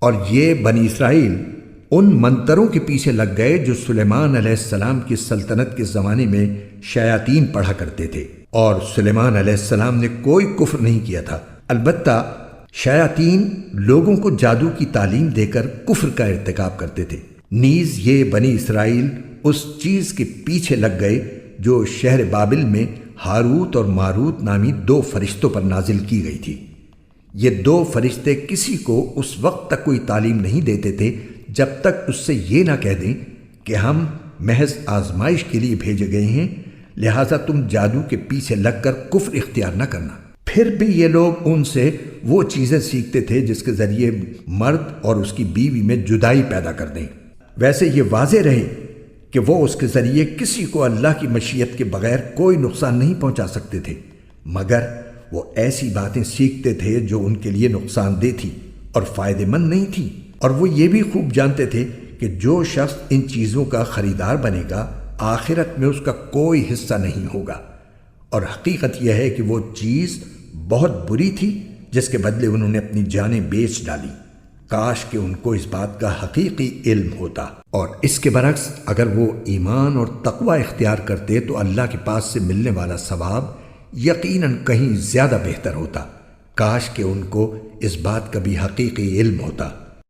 اور یہ بنی اسرائیل ان منتروں کے پیچھے لگ گئے جو سلیمان علیہ السلام کی سلطنت کے زمانے میں شیاطین پڑھا کرتے تھے، اور سلیمان علیہ السلام نے کوئی کفر نہیں کیا تھا۔ البتہ شیاطین لوگوں کو جادو کی تعلیم دے کر کفر کا ارتکاب کرتے تھے۔ نیز یہ بنی اسرائیل اس چیز کے پیچھے لگ گئے جو شہر بابل میں ہاروت اور ماروت نامی دو فرشتوں پر نازل کی گئی تھی۔ یہ دو فرشتے کسی کو اس وقت تک کوئی تعلیم نہیں دیتے تھے جب تک اس سے یہ نہ کہہ دیں کہ ہم محض آزمائش کے لیے بھیجے گئے ہیں، لہٰذا تم جادو کے پیچھے لگ کر کفر اختیار نہ کرنا۔ پھر بھی یہ لوگ ان سے وہ چیزیں سیکھتے تھے جس کے ذریعے مرد اور اس کی بیوی میں جدائی پیدا کر دیں۔ ویسے یہ واضح رہے کہ وہ اس کے ذریعے کسی کو اللہ کی مشیت کے بغیر کوئی نقصان نہیں پہنچا سکتے تھے، مگر وہ ایسی باتیں سیکھتے تھے جو ان کے لیے نقصان دہ تھی اور فائدہ مند نہیں تھی، اور وہ یہ بھی خوب جانتے تھے کہ جو شخص ان چیزوں کا خریدار بنے گا آخرت میں اس کا کوئی حصہ نہیں ہوگا، اور حقیقت یہ ہے کہ وہ چیز بہت بری تھی جس کے بدلے انہوں نے اپنی جانیں بیچ ڈالی۔ کاش کہ ان کو اس بات کا حقیقی علم ہوتا، اور اس کے برعکس اگر وہ ایمان اور تقوی اختیار کرتے تو اللہ کے پاس سے ملنے والا ثواب یقیناً کہیں زیادہ بہتر ہوتا۔ کاش کہ ان کو اس بات کا بھی حقیقی علم ہوتا۔